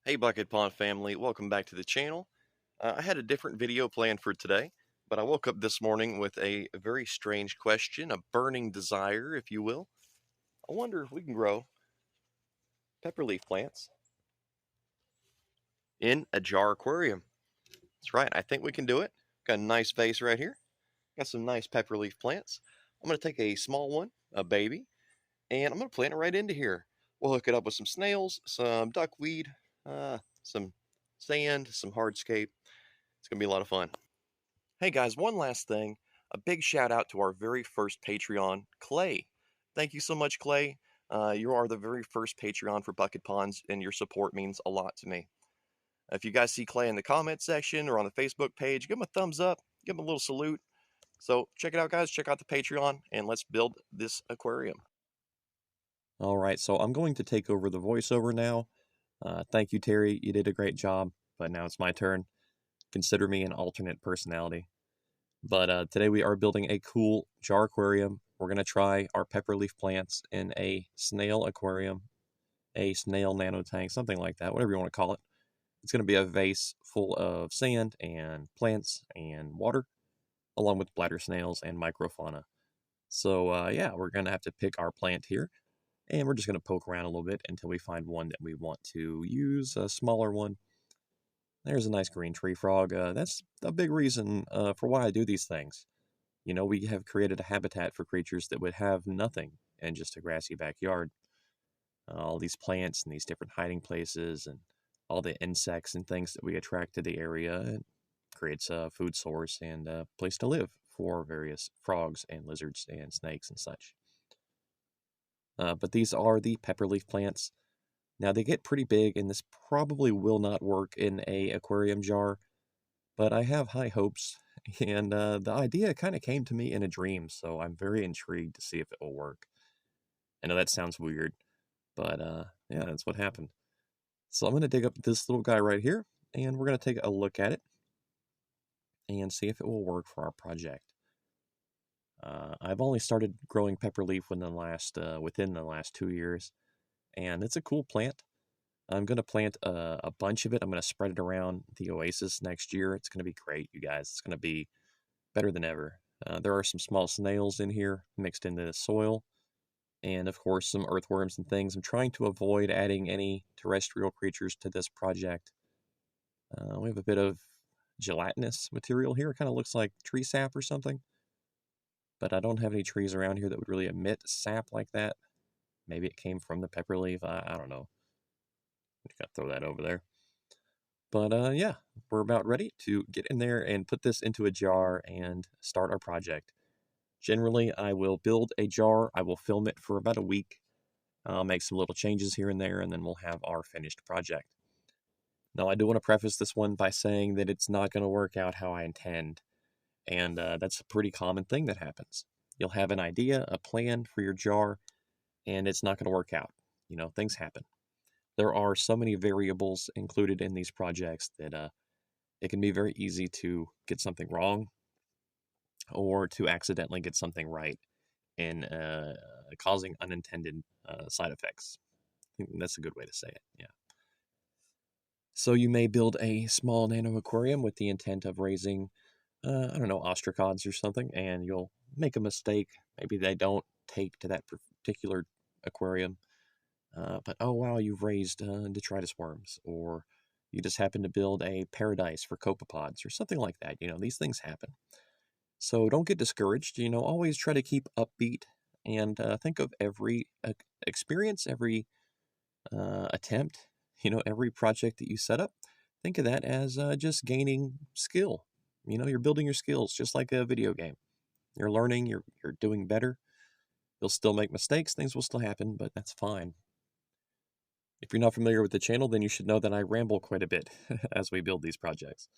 Hey Bucket Pond family, welcome back to the channel. I had a different video planned for today, but I woke up this morning with a very strange question, a burning desire, if you will. I wonder if we can grow pepperleaf plants in a jar aquarium. That's right, I think we can do it. Got a nice vase right here. Got some nice pepperleaf plants. I'm going to take a small one, a baby, and I'm going to plant it right into here. We'll hook it up with some snails, some duckweed, some sand, some hardscape. It's going to be a lot of fun. Hey guys, one last thing. A big shout out to our very first Patreon, Clay. Thank you so much, Clay. You are the very first Patreon for Bucket Ponds, and your support means a lot to me. If you guys see Clay in the comment section or on the Facebook page, give him a thumbs up, give him a little salute. So check it out, guys. Check out the Patreon, and let's build this aquarium. All right, so I'm going to take over the voiceover now. Thank you, Terry. You did a great job, but now it's my turn. Consider me an alternate personality. But today we are building a cool jar aquarium. We're going to try our pepperleaf plants in a snail aquarium, a snail nano tank, something like that, whatever you want to call it. It's going to be a vase full of sand and plants and water, along with bladder snails and microfauna. So yeah, we're going to have to pick our plant here, and we're just going to poke around a little bit until we find one that we want to use, a smaller one. There's a nice green tree frog. That's a big reason for why I do these things. You know, we have created a habitat for creatures that would have nothing in just a grassy backyard. All these plants and these different hiding places and all the insects and things that we attract to the area, it creates a food source and a place to live for various frogs and lizards and snakes and such. But these are the pepperleaf plants. Now they get pretty big, and this probably will not work in a aquarium jar, but I have high hopes, and the idea kind of came to me in a dream, so I'm very intrigued to see if it will work. I know that sounds weird, but yeah, that's what happened. So I'm going to dig up this little guy right here, and we're going to take a look at it and see if it will work for our project. I've only started growing pepperleaf within the last 2 years, and it's a cool plant. I'm going to plant a bunch of it. I'm going to spread it around the oasis next year. It's going to be great, you guys. It's going to be better than ever. There are some small snails in here mixed into the soil, and of course some earthworms and things. I'm trying to avoid adding any terrestrial creatures to this project. We have a bit of gelatinous material here. It kind of looks like tree sap or something, but I don't have any trees around here that would really emit sap like that. Maybe it came from the pepperleaf. I don't know. Just gotta throw that over there. But yeah, we're about ready to get in there and put this into a jar and start our project. Generally, I will build a jar. I will film it for about a week. I'll make some little changes here and there, and then we'll have our finished project. Now, I do want to preface this one by saying that it's not going to work out how I intend, and that's a pretty common thing that happens. You'll have an idea, a plan for your jar, and it's not going to work out. You know, things happen. There are so many variables included in these projects that it can be very easy to get something wrong or to accidentally get something right and causing unintended side effects. I think that's a good way to say it, yeah. So you may build a small nano aquarium with the intent of raising, I don't know, ostracods or something, and you'll make a mistake. Maybe they don't take to that particular aquarium. But oh wow, you've raised detritus worms, or you just happen to build a paradise for copepods or something like that. You know, these things happen. So don't get discouraged. You know, always try to keep upbeat and think of every experience, every attempt, you know, every project that you set up. Think of that as just gaining skill. You know, you're building your skills just like a video game. You're learning, you're doing better. You'll still make mistakes, things will still happen, but that's fine. If you're not familiar with the channel, then you should know that I ramble quite a bit as we build these projects.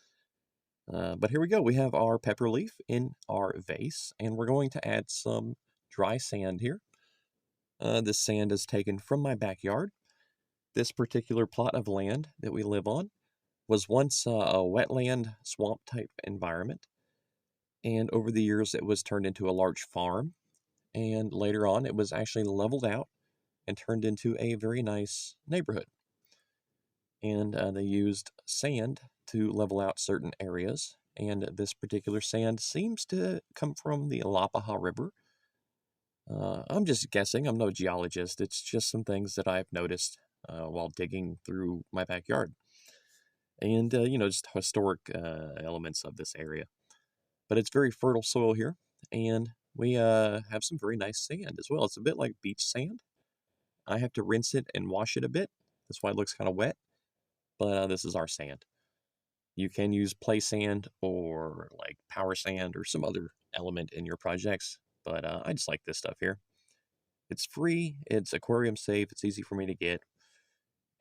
But here we go. We have our pepperleaf in our vase, and we're going to add some dry sand here. This sand is taken from my backyard. This particular plot of land that we live on was once a wetland swamp type environment, and over the years it was turned into a large farm, and later on it was actually leveled out and turned into a very nice neighborhood. and they used sand to level out certain areas. And this particular sand seems to come from the Alapaha River. I'm just guessing. I'm no geologist. It's just some things that I've noticed while digging through my backyard. And, just historic elements of this area. But it's very fertile soil here. And we have some very nice sand as well. It's a bit like beach sand. I have to rinse it and wash it a bit. That's why it looks kind of wet. But this is our sand. You can use play sand or like power sand or some other element in your projects. But I just like this stuff here. It's free, it's aquarium safe, it's easy for me to get.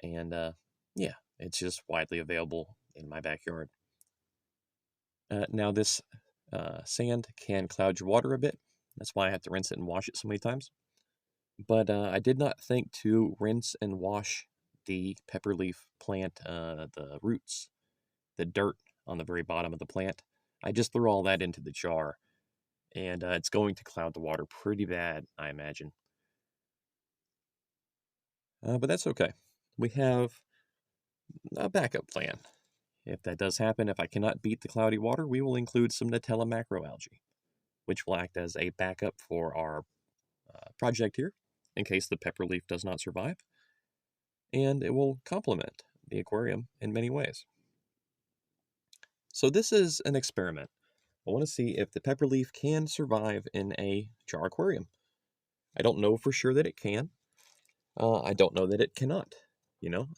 And yeah, it's just widely available in my backyard. Now, this sand can cloud your water a bit. That's why I have to rinse it and wash it so many times. But I did not think to rinse and wash the pepperleaf plant, the roots, the dirt on the very bottom of the plant. I just threw all that into the jar, and it's going to cloud the water pretty bad, I imagine. But that's okay. We have a backup plan. If that does happen, if I cannot beat the cloudy water, we will include some Nutella macroalgae, which will act as a backup for our project here in case the pepperleaf does not survive. And it will complement the aquarium in many ways. So this is an experiment. I want to see if the pepperleaf can survive in a jar aquarium. I don't know for sure that it can. I don't know that it cannot.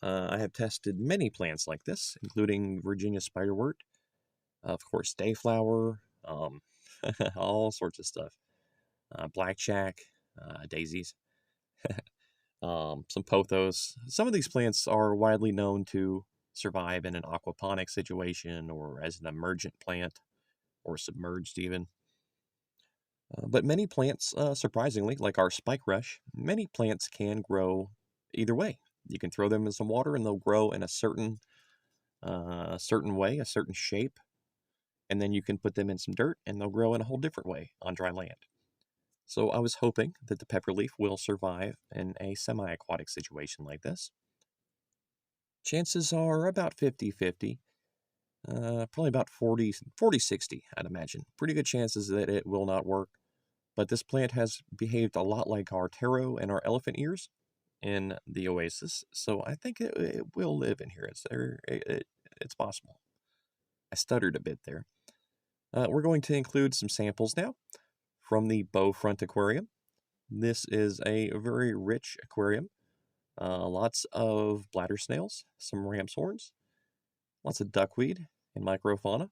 I have tested many plants like this, including Virginia spiderwort, of course, dayflower, all sorts of stuff. Blackjack, daisies, some pothos. Some of these plants are widely known to survive in an aquaponic situation or as an emergent plant or submerged even. But many plants, surprisingly, like our spike rush, many plants can grow either way. You can throw them in some water and they'll grow in a certain way, a certain shape, and then you can put them in some dirt and they'll grow in a whole different way on dry land. So I was hoping that the pepperleaf will survive in a semi-aquatic situation like this. Chances are about 50-50, probably about 40-60, I'd imagine. Pretty good chances that it will not work. But this plant has behaved a lot like our taro and our elephant ears in the oasis, so I think it will live in here. It's possible. I stuttered a bit there. We're going to include some samples now from the bow front aquarium. This is a very rich aquarium. Lots of bladder snails, some ramshorns, lots of duckweed and microfauna.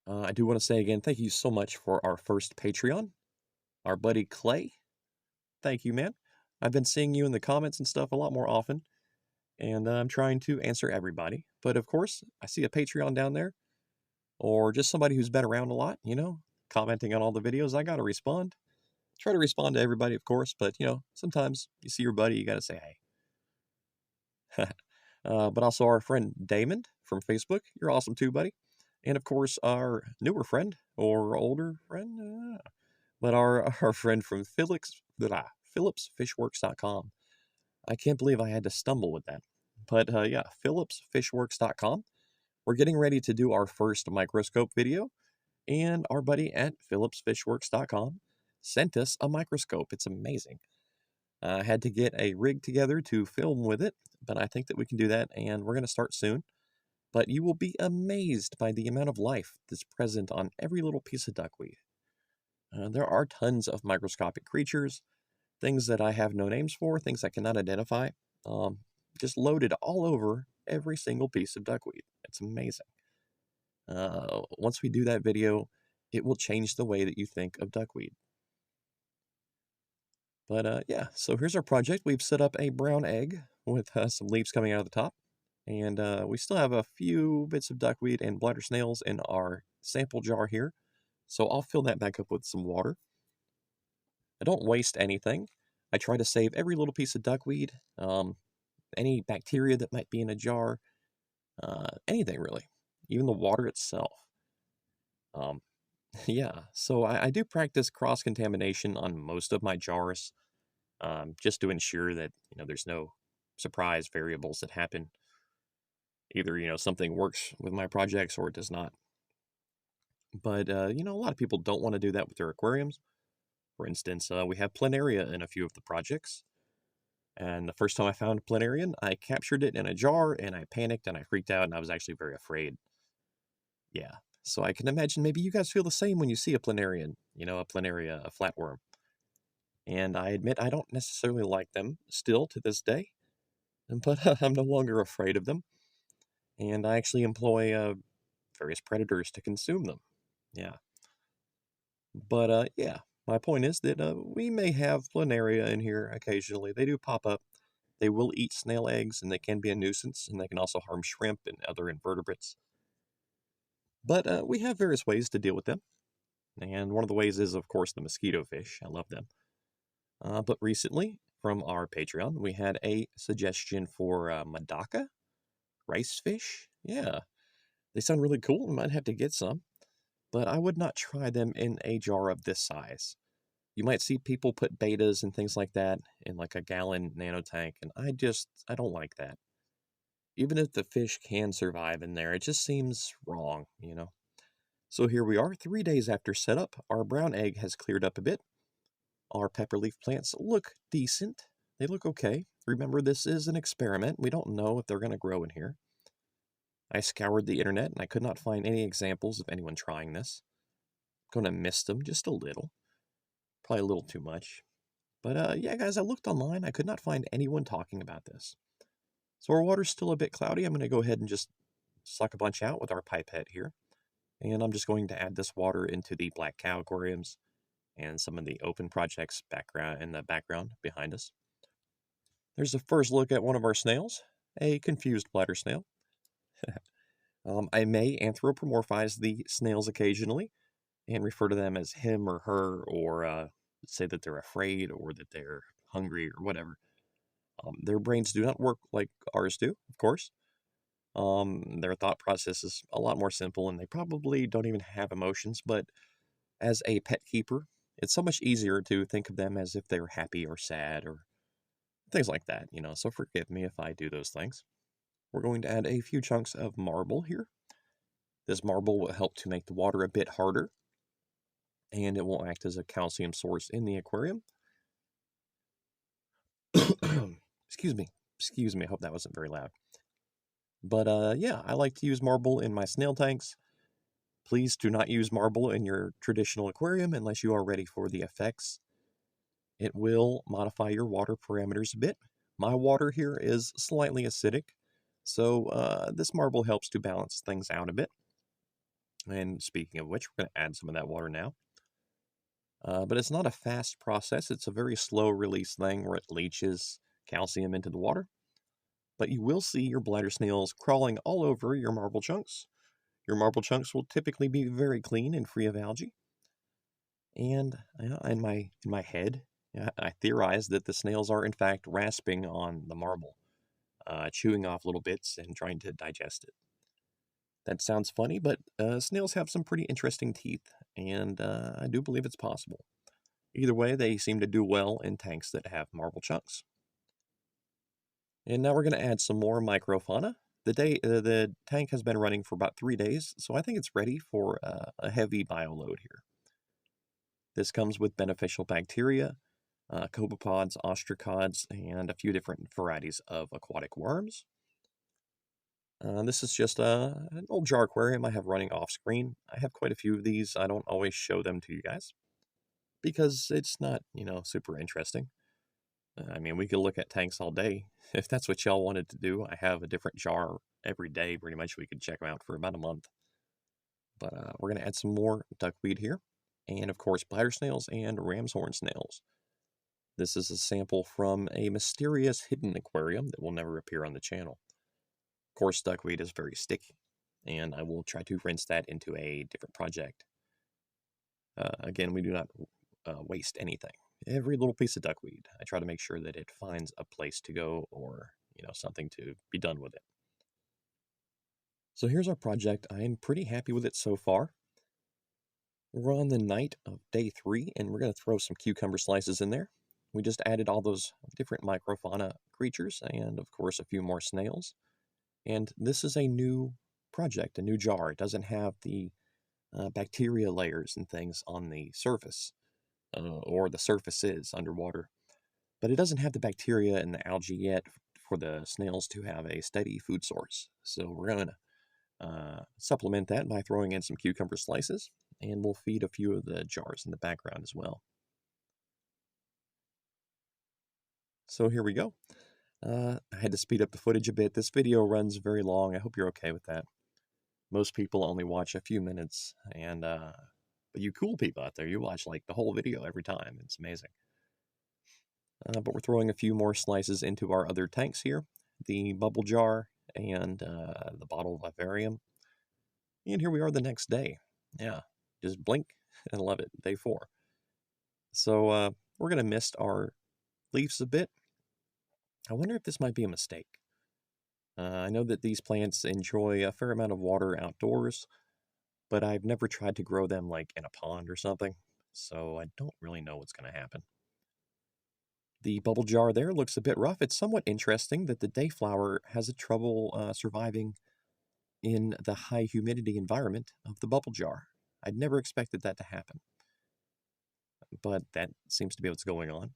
I do want to say again, thank you so much for our first Patreon, our buddy Clay. Thank you, man. I've been seeing you in the comments and stuff a lot more often, and I'm trying to answer everybody. But of course, I see a Patreon down there, or just somebody who's been around a lot, commenting on all the videos. I got to respond. Try to respond to everybody, of course, but sometimes you see your buddy, you got to say hey. But also our friend Damon from Facebook. You're awesome too, buddy. And of course, our newer friend or older friend, but our friend from phillipsfishworks.com. I can't believe I had to stumble with that. But yeah, phillipsfishworks.com. We're getting ready to do our first microscope video, and our buddy at phillipsfishworks.com sent us a microscope. It's amazing. I had to get a rig together to film with it, but I think that we can do that, and we're going to start soon. But you will be amazed by the amount of life that's present on every little piece of duckweed. There are tons of microscopic creatures, things that I have no names for, things I cannot identify, just loaded all over every single piece of duckweed. It's amazing. Once we do that video, it will change the way that you think of duckweed. But yeah, so here's our project. We've set up a brown egg with some leaves coming out of the top. And we still have a few bits of duckweed and bladder snails in our sample jar here. So I'll fill that back up with some water. I don't waste anything. I try to save every little piece of duckweed, any bacteria that might be in a jar, anything really, even the water itself. Yeah, so I do practice cross-contamination on most of my jars, just to ensure that there's no surprise variables that happen. Either, something works with my projects or it does not. But, a lot of people don't want to do that with their aquariums. For instance, we have planaria in a few of the projects. And the first time I found a planarian, I captured it in a jar and I panicked and I freaked out and I was actually very afraid. Yeah. So I can imagine maybe you guys feel the same when you see a planarian, a planaria, a flatworm. And I admit I don't necessarily like them still to this day, but I'm no longer afraid of them. And I actually employ various predators to consume them. Yeah. But yeah, my point is that we may have planaria in here occasionally. They do pop up. They will eat snail eggs, and they can be a nuisance, and they can also harm shrimp and other invertebrates. But we have various ways to deal with them. And one of the ways is, of course, the mosquito fish. I love them. But recently, from our Patreon, we had a suggestion for Madaka rice fish. Yeah, they sound really cool. We might have to get some. But I would not try them in a jar of this size. You might see people put betas and things like that in like a gallon nano tank, and I don't like that. Even if the fish can survive in there, it just seems wrong. So here we are, 3 days after setup. Our brown egg has cleared up a bit. Our pepperleaf plants look decent. They look okay. Remember, this is an experiment. We don't know if they're going to grow in here. I scoured the internet and I could not find any examples of anyone trying this. I'm going to miss them just a little. Probably a little too much. But yeah, guys, I looked online. I could not find anyone talking about this. So our water's still a bit cloudy. I'm going to go ahead and just suck a bunch out with our pipette here. And I'm just going to add this water into the black cow aquariums and some of the open projects background in the background behind us. There's a first look at one of our snails, a confused bladder snail. I may anthropomorphize the snails occasionally and refer to them as him or her, or say that they're afraid or that they're hungry or whatever. Their brains do not work like ours do, of course. Their thought process is a lot more simple, and they probably don't even have emotions, but as a pet keeper, it's so much easier to think of them as if they're happy or sad or things like that. So forgive me if I do those things. We're going to add a few chunks of marble here. This marble will help to make the water a bit harder, and it will act as a calcium source in the aquarium. Excuse me. I hope that wasn't very loud. But yeah, I like to use marble in my snail tanks. Please do not use marble in your traditional aquarium unless you are ready for the effects. It will modify your water parameters a bit. My water here is slightly acidic, so this marble helps to balance things out a bit. And speaking of which, we're going to add some of that water now. But it's not a fast process. It's a very slow release thing where it leaches calcium into the water. But you will see your bladder snails crawling all over your marble chunks. Your marble chunks will typically be very clean and free of algae. And in my head, I theorize that the snails are in fact rasping on the marble, chewing off little bits and trying to digest it. That sounds funny, but snails have some pretty interesting teeth, and I do believe it's possible. Either way, they seem to do well in tanks that have marble chunks. And now we're going to add some more microfauna. The tank has been running for about 3 days, so I think it's ready for a heavy bioload here. This comes with beneficial bacteria, copepods, ostracods, and a few different varieties of aquatic worms. This is just an old jar aquarium I have running off screen. I have quite a few of these. I don't always show them to you guys because it's not, super interesting. I mean, we could look at tanks all day. If that's what y'all wanted to do, I have a different jar every day, pretty much. We could check them out for about a month. But we're going to add some more duckweed here. And, of course, bladder snails and ramshorn snails. This is a sample from a mysterious hidden aquarium that will never appear on the channel. Of course, duckweed is very sticky, and I will try to rinse that into a different project. Again, we do not waste anything. Every little piece of duckweed, I try to make sure that it finds a place to go or, something to be done with it. So here's our project. I am pretty happy with it so far. We're on the night of day 3, and we're going to throw some cucumber slices in there. We just added all those different microfauna creatures and, of course, a few more snails. And this is a new project, a new jar. It doesn't have the bacteria layers and things on the surface, or the surfaces underwater. But it doesn't have the bacteria and the algae yet for the snails to have a steady food source. So we're going to supplement that by throwing in some cucumber slices, and we'll feed a few of the jars in the background as well. So here we go. I had to speed up the footage a bit. This video runs very long. I hope you're okay with that. Most people only watch a few minutes, and but you cool people out there, you watch like the whole video every time. It's amazing. But we're throwing a few more slices into our other tanks here, the bubble jar and the bottle of vivarium. And here we are the next day. Yeah, just blink and love it. Day 4. So we're going to mist our leaves a bit. I wonder if this might be a mistake. I know that these plants enjoy a fair amount of water outdoors, but I've never tried to grow them like in a pond or something, so I don't really know what's going to happen. The bubble jar there looks a bit rough. It's somewhat interesting that the dayflower has a trouble surviving in the high humidity environment of the bubble jar. I'd never expected that to happen, but that seems to be what's going on.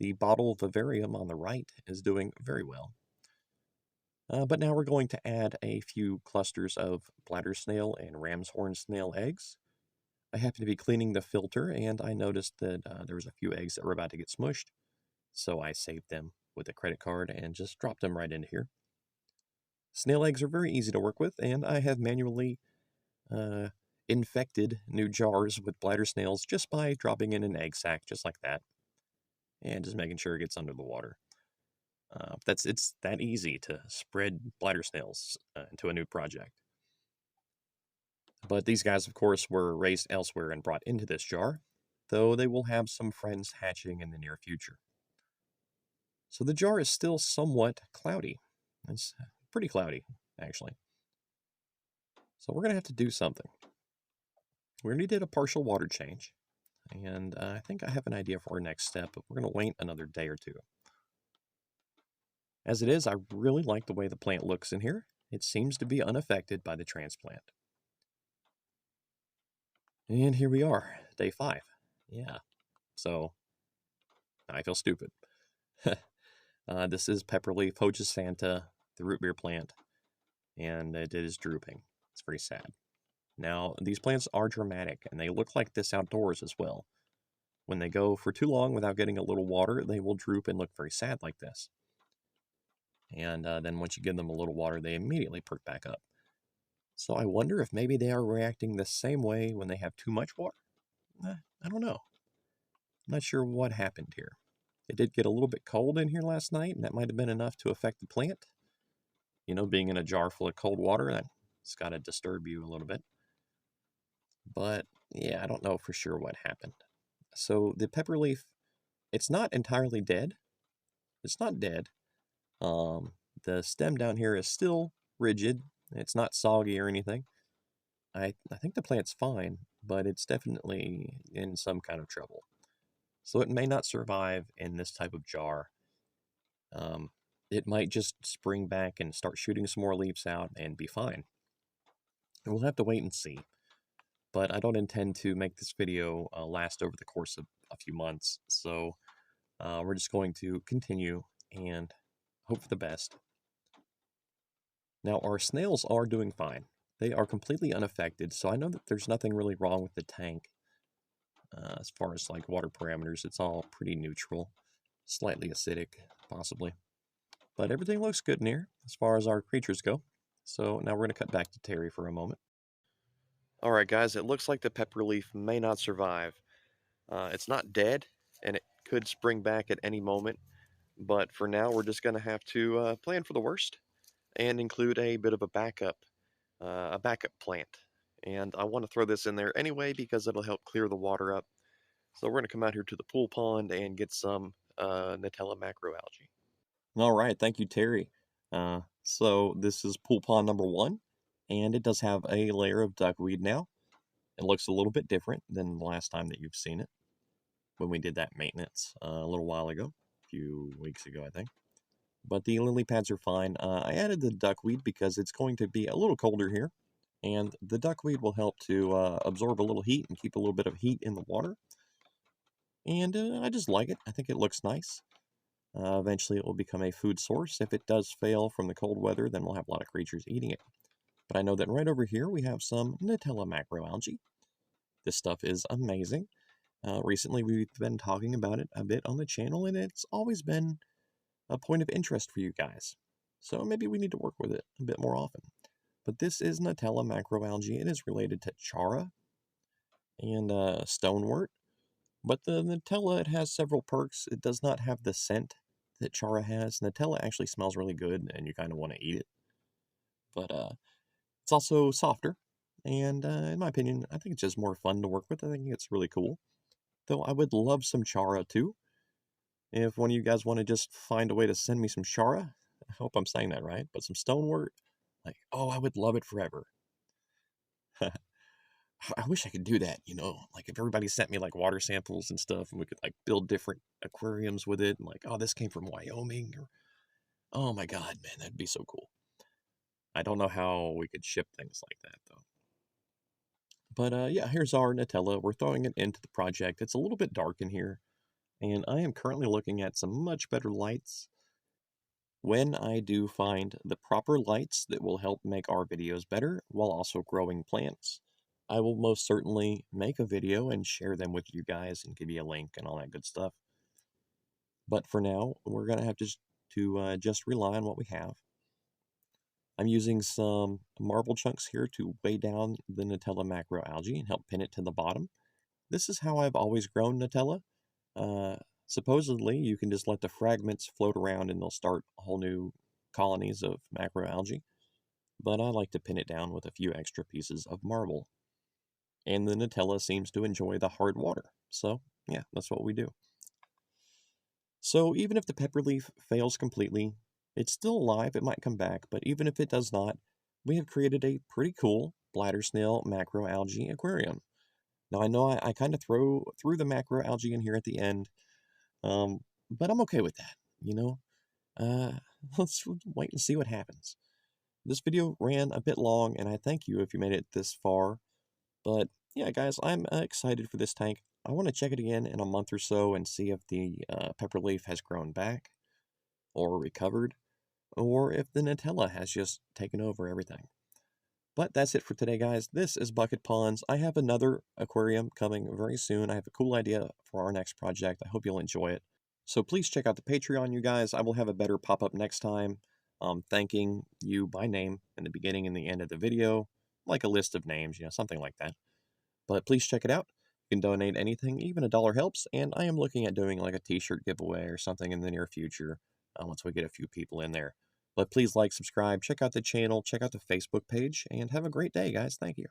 The bottle of vivarium on the right is doing very well. But now we're going to add a few clusters of bladder snail and ramshorn snail eggs. I happened to be cleaning the filter, and I noticed that there was a few eggs that were about to get smushed, so I saved them with a credit card and just dropped them right into here. Snail eggs are very easy to work with, and I have manually infected new jars with bladder snails just by dropping in an egg sac just like that, and just making sure it gets under the water. It's that easy to spread bladder snails into a new project. But these guys, of course, were raised elsewhere and brought into this jar, though they will have some friends hatching in the near future. So the jar is still somewhat cloudy. It's pretty cloudy, actually. So we're going to have to do something. We already did a partial water change, and I think I have an idea for our next step, but we're going to wait another day or two. As it is, I really like the way the plant looks in here. It seems to be unaffected by the transplant. And here we are, day 5. Yeah, so I feel stupid. This is Pepperleaf Santa, the root beer plant, and it is drooping. It's very sad. Now, these plants are dramatic, and they look like this outdoors as well. When they go for too long without getting a little water, they will droop and look very sad like this. And then once you give them a little water, they immediately perk back up. So I wonder if maybe they are reacting the same way when they have too much water. I don't know. I'm not sure what happened here. It did get a little bit cold in here last night, and that might have been enough to affect the plant. You know, being in a jar full of cold water, that's got to disturb you a little bit. But yeah, I don't know for sure what happened. So the pepperleaf, it's not entirely dead. It's not dead. The stem down here is still rigid. It's not soggy or anything. I think the plant's fine, but it's definitely in some kind of trouble. So it may not survive in this type of jar. It might just spring back and start shooting some more leaves out and be fine. And we'll have to wait and see. But I don't intend to make this video last over the course of a few months. So we're just going to continue and hope for the best. Now, our snails are doing fine. They are completely unaffected, so I know that there's nothing really wrong with the tank. As far as like water parameters, it's all pretty neutral. Slightly acidic, possibly. But everything looks good in here as far as our creatures go. So now we're going to cut back to Terry for a moment. Alright guys, it looks like the pepperleaf may not survive. It's not dead, and it could spring back at any moment, but for now we're just going to have to plan for the worst and include a bit of a backup plant. And I want to throw this in there anyway because it'll help clear the water up. So we're going to come out here to the pool pond and get some Nutella macroalgae. All right, thank you, Terry. So this is pool pond number 1, and it does have a layer of duckweed now. It looks a little bit different than the last time that you've seen it. when we did that maintenance a little while ago, a few weeks ago, I think. But the lily pads are fine. I added the duckweed because it's going to be a little colder here, and the duckweed will help to absorb a little heat and keep a little bit of heat in the water. And I just like it. I think it looks nice. Eventually, it will become a food source. If it does fail from the cold weather, then we'll have a lot of creatures eating it. But I know that right over here we have some Nutella macroalgae. This stuff is amazing. Recently, we've been talking about it a bit on the channel, and it's always been a point of interest for you guys. So maybe we need to work with it a bit more often. But this is Nutella macroalgae. It is related to chara and stonewort. But the Nutella, it has several perks. It does not have the scent that chara has. Nutella actually smells really good, and you kind of want to eat it. But it's also softer. And in my opinion, I think it's just more fun to work with. I think it's really cool. Though I would love some chara too. If one of you guys want to just find a way to send me some chara, I hope I'm saying that right, but some stonewort, like, oh, I would love it forever. I wish I could do that, like if everybody sent me like water samples and stuff and we could like build different aquariums with it and like, oh, this came from Wyoming or, oh my God, man, that'd be so cool. I don't know how we could ship things like that though. But yeah, here's our Nutella. We're throwing it into the project. It's a little bit dark in here, and I am currently looking at some much better lights. When I do find the proper lights that will help make our videos better while also growing plants, I will most certainly make a video and share them with you guys and give you a link and all that good stuff. But for now, we're going to have to just rely on what we have. I'm using some marble chunks here to weigh down the Nutella macroalgae and help pin it to the bottom. This is how I've always grown Nutella. Supposedly, you can just let the fragments float around and they'll start whole new colonies of macroalgae. But I like to pin it down with a few extra pieces of marble. And the Nutella seems to enjoy the hard water. So, yeah, that's what we do. So even if the Pepperleaf fails completely, it's still alive, it might come back, but even if it does not, we have created a pretty cool bladder snail macroalgae aquarium. Now I know I kind of threw the macroalgae in here at the end, but I'm okay with that, let's wait and see what happens. This video ran a bit long, and I thank you if you made it this far, but yeah, guys, I'm excited for this tank. I want to check it again in a month or so and see if the Pepperleaf has grown back or recovered, or if the Nutella has just taken over everything. But that's it for today, guys. This is Bucket Ponds. I have another aquarium coming very soon. I have a cool idea for our next project. I hope you'll enjoy it. So please check out the Patreon, you guys. I will have a better pop-up next time, thanking you by name in the beginning and the end of the video, like a list of names, something like that. But please check it out. You can donate anything, even $1 helps, and I am looking at doing like a t-shirt giveaway or something in the near future once we get a few people in there. But please like, subscribe, check out the channel, check out the Facebook page, and have a great day, guys. Thank you.